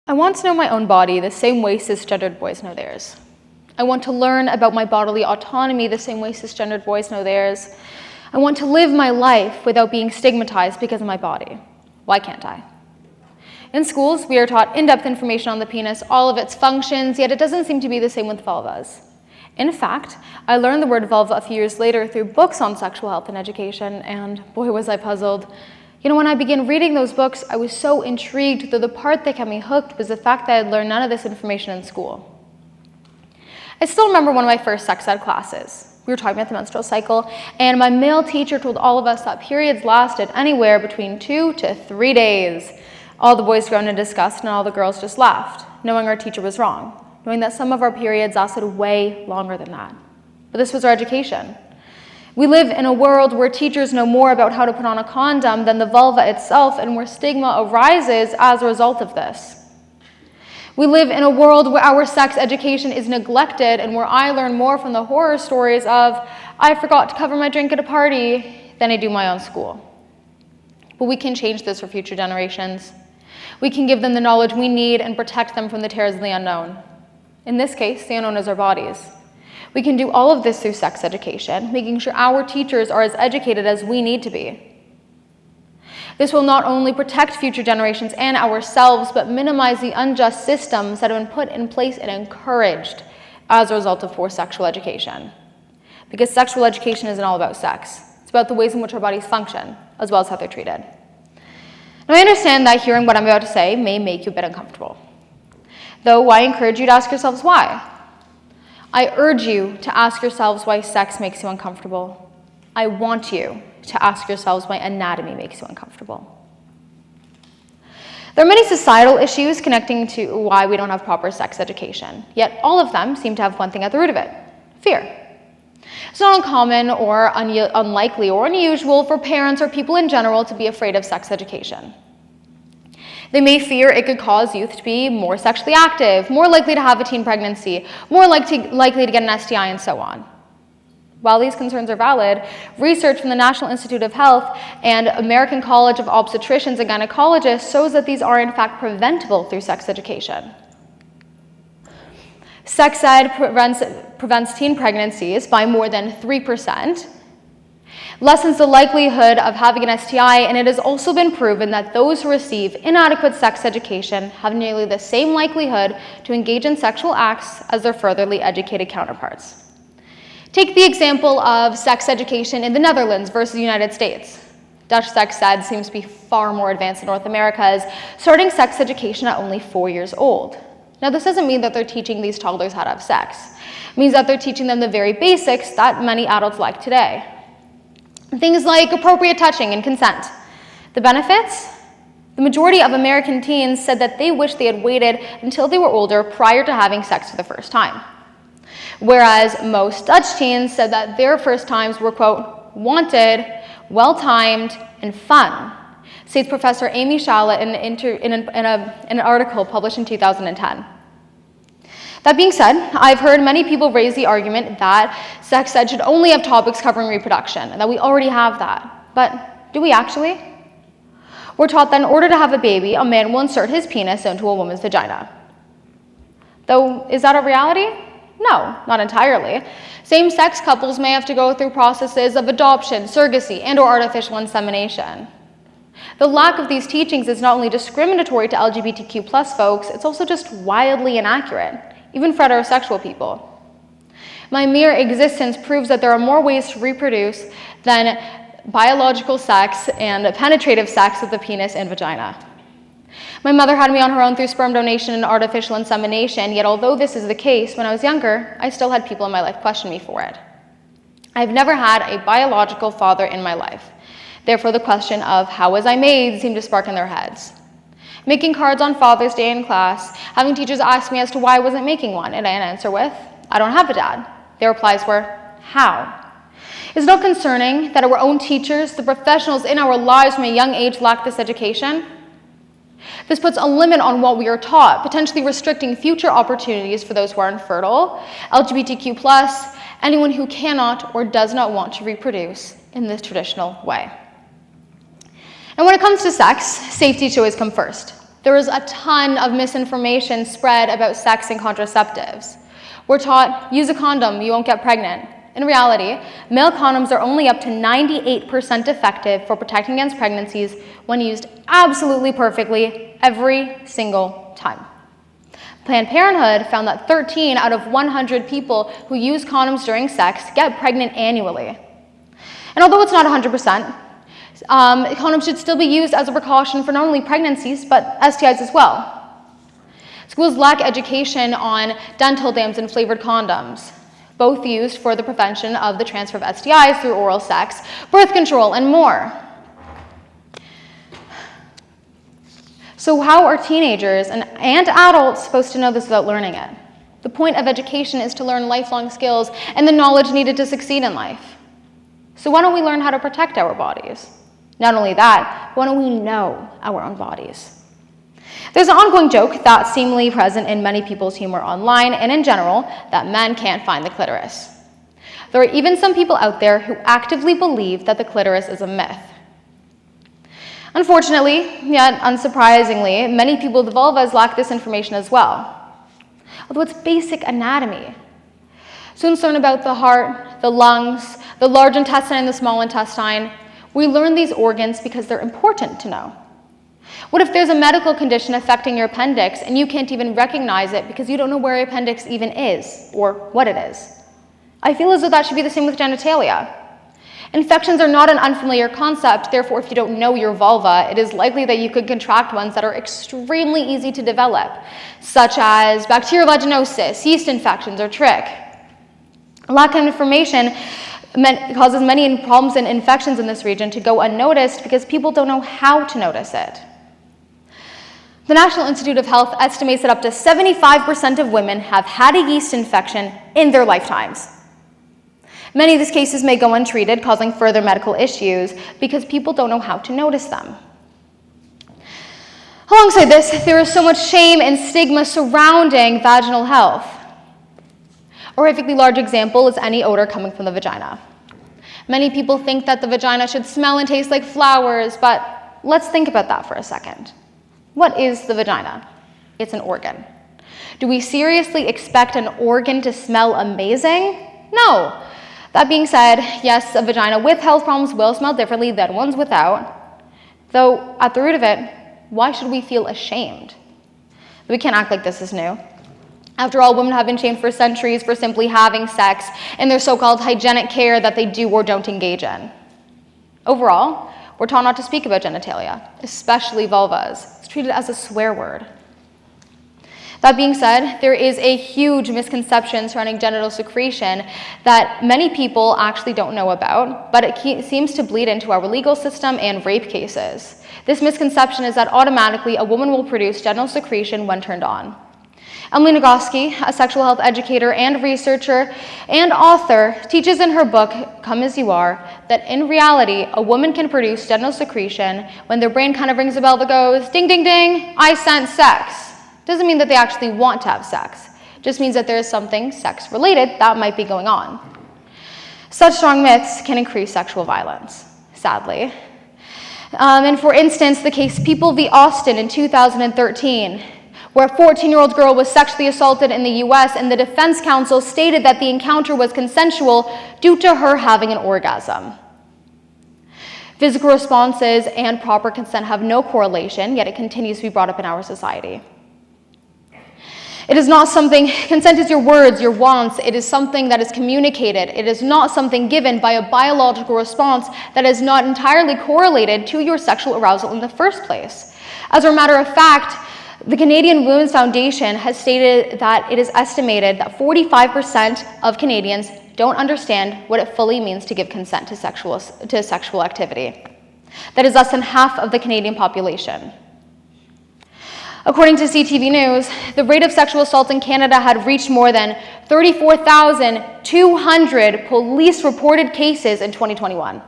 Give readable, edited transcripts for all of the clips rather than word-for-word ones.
I want to know my own body the same way cisgendered boys know theirs. I want to learn about my bodily autonomy the same way cisgendered boys know theirs. I want to live my life without being stigmatized because of my body. Why can't I? In schools, we are taught in-depth information on the penis, all of its functions, yet it doesn't seem to be the same with vulvas. In fact, I learned the word vulva a few years later through books on sexual health and education, and boy was I puzzled. You know, when I began reading those books, I was so intrigued, though the part that kept me hooked was the fact that I had learned none of this information in school. I still remember one of my first sex ed classes. We were talking about the menstrual cycle, and my male teacher told all of us that periods lasted anywhere between 2 to 3 days. All the boys groaned in disgust, and all the girls just laughed, knowing our teacher was wrong, knowing that some of our periods lasted way longer than that. But this was our education. We live in a world where teachers know more about how to put on a condom than the vulva itself, and where stigma arises as a result of this. We live in a world where our sex education is neglected, and where I learn more from the horror stories of, I forgot to cover my drink at a party, than I do my own school. But we can change this for future generations. We can give them the knowledge we need and protect them from the terrors of the unknown. In this case, the unknown is our bodies. We can do all of this through sex education, making sure our teachers are as educated as we need to be. This will not only protect future generations and ourselves, but minimize the unjust systems that have been put in place and encouraged as a result of poor sexual education. Because sexual education isn't all about sex. It's about the ways in which our bodies function, as well as how they're treated. Now, I understand that hearing what I'm about to say may make you a bit uncomfortable. Though I encourage you to ask yourselves why. I urge you to ask yourselves why sex makes you uncomfortable. I want you to ask yourselves why anatomy makes you uncomfortable. There are many societal issues connecting to why we don't have proper sex education, yet all of them seem to have one thing at the root of it: fear. It's not uncommon or unlikely or unusual for parents or people in general to be afraid of sex education. They may fear it could cause youth to be more sexually active, more likely to have a teen pregnancy, more likely to get an STI, and so on. While these concerns are valid, research from the National Institute of Health and American College of Obstetricians and Gynecologists shows that these are in fact preventable through sex education. Sex ed prevents teen pregnancies by more than 3%, lessens the likelihood of having an STI, and it has also been proven that those who receive inadequate sex education have nearly the same likelihood to engage in sexual acts as their furtherly educated counterparts. Take the example of sex education in the Netherlands versus the United States. Dutch sex ed seems to be far more advanced than North America's, starting sex education at only 4 years old. Now, this doesn't mean that they're teaching these toddlers how to have sex. It means that they're teaching them the very basics that many adults like today. Things like appropriate touching and consent. The benefits? The majority of American teens said that they wish they had waited until they were older prior to having sex for the first time. Whereas most Dutch teens said that their first times were, quote, wanted, well-timed, and fun, states Professor Amy Shalla in an article published in 2010. That being said, I've heard many people raise the argument that sex ed should only have topics covering reproduction, and that we already have that. But do we actually? We're taught that in order to have a baby, a man will insert his penis into a woman's vagina. Though, is that a reality? No, not entirely. Same-sex couples may have to go through processes of adoption, surrogacy, and/or artificial insemination. The lack of these teachings is not only discriminatory to LGBTQ+ folks, it's also just wildly inaccurate, even for heterosexual people. My mere existence proves that there are more ways to reproduce than biological sex and penetrative sex of the penis and vagina. My mother had me on her own through sperm donation and artificial insemination, yet although this is the case, when I was younger, I still had people in my life question me for it. I've never had a biological father in my life. Therefore, the question of how was I made seemed to spark in their heads. Making cards on Father's Day in class, having teachers ask me as to why I wasn't making one, and I'd answer with, I don't have a dad. Their replies were, how? Is it not concerning that our own teachers, the professionals in our lives from a young age, lack this education? This puts a limit on what we are taught, potentially restricting future opportunities for those who are infertile, LGBTQ+, anyone who cannot or does not want to reproduce in this traditional way. And when it comes to sex, safety should always come first. There is a ton of misinformation spread about sex and contraceptives. We're taught, use a condom, you won't get pregnant. In reality, male condoms are only up to 98% effective for protecting against pregnancies when used absolutely perfectly every single time. Planned Parenthood found that 13 out of 100 people who use condoms during sex get pregnant annually. And although it's not 100%, condoms should still be used as a precaution for not only pregnancies, but STIs as well. Schools lack education on dental dams and flavored condoms, both used for the prevention of the transfer of STIs through oral sex, birth control, and more. So how are teenagers and adults supposed to know this without learning it? The point of education is to learn lifelong skills and the knowledge needed to succeed in life. So why don't we learn how to protect our bodies? Not only that, why don't we know our own bodies? There's an ongoing joke that's seemingly present in many people's humor online and in general that men can't find the clitoris. There are even some people out there who actively believe that the clitoris is a myth. Unfortunately, yet unsurprisingly, many people with vulvas lack this information as well. Although it's basic anatomy. Students learn about the heart, the lungs, the large intestine and the small intestine. We learn these organs because they're important to know. What if there's a medical condition affecting your appendix and you can't even recognize it because you don't know where your appendix even is or what it is? I feel as though that should be the same with genitalia. Infections are not an unfamiliar concept, therefore if you don't know your vulva, it is likely that you could contract ones that are extremely easy to develop, such as bacterial vaginosis, yeast infections, or trich. Lack of information causes many problems and infections in this region to go unnoticed because people don't know how to notice it. The National Institute of Health estimates that up to 75% of women have had a yeast infection in their lifetimes. Many of these cases may go untreated, causing further medical issues because people don't know how to notice them. Alongside this, there is so much shame and stigma surrounding vaginal health. A horrifically large example is any odor coming from the vagina. Many people think that the vagina should smell and taste like flowers, but let's think about that for a second. What is the vagina? It's an organ. Do we seriously expect an organ to smell amazing? No. That being said, yes, a vagina with health problems will smell differently than ones without. Though, at the root of it, why should we feel ashamed? We can't act like this is new. After all, women have been shamed for centuries for simply having sex and their so-called hygienic care that they do or don't engage in. Overall, we're taught not to speak about genitalia, especially vulvas. It's treated as a swear word. That being said, there is a huge misconception surrounding genital secretion that many people actually don't know about, but it seems to bleed into our legal system and rape cases. This misconception is that automatically a woman will produce genital secretion when turned on. Emily Nagoski, a sexual health educator and researcher and author, teaches in her book, Come As You Are, that in reality, a woman can produce genital secretion when their brain kind of rings a bell that goes, ding, ding, ding, I sense sex. Doesn't mean that they actually want to have sex. Just means that there is something sex-related that might be going on. Such strong myths can increase sexual violence, sadly. And for instance, the case People v. Austin in 2013, where a 14-year-old girl was sexually assaulted in the US and the defense counsel stated that the encounter was consensual due to her having an orgasm. Physical responses and proper consent have no correlation, yet it continues to be brought up in our society. It is not something, consent is your words, your wants, it is something that is communicated. It is not something given by a biological response that is not entirely correlated to your sexual arousal in the first place. As a matter of fact, the Canadian Women's Foundation has stated that it is estimated that 45% of Canadians don't understand what it fully means to give consent to sexual activity. That is less than half of the Canadian population. According to CTV News, the rate of sexual assault in Canada had reached more than 34,200 police-reported cases in 2021.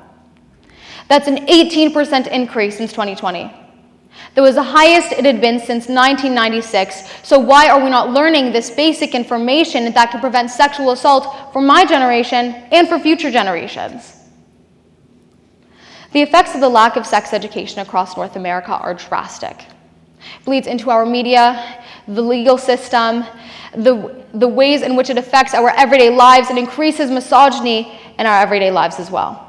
That's an 18% increase since 2020. That was the highest it had been since 1996, so why are we not learning this basic information that can prevent sexual assault for my generation and for future generations? The effects of the lack of sex education across North America are drastic. bleeds into our media, the legal system, the ways in which it affects our everyday lives. It increases misogyny in our everyday lives as well.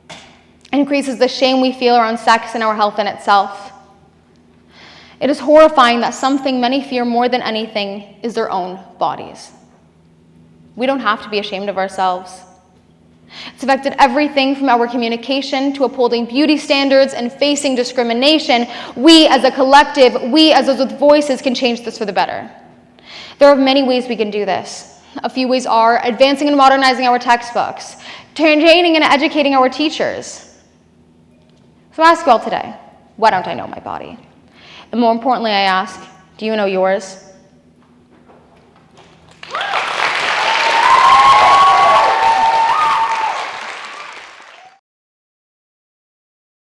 It increases the shame we feel around sex and our health in itself. It is horrifying that something many fear more than anything is their own bodies. We don't have to be ashamed of ourselves. It's affected everything from our communication to upholding beauty standards and facing discrimination. We as a collective, we as those with voices can change this for the better. There are many ways we can do this. A few ways are advancing and modernizing our textbooks, training and educating our teachers. So I ask you all today, why don't I know my body? And more importantly, I ask, do you know yours?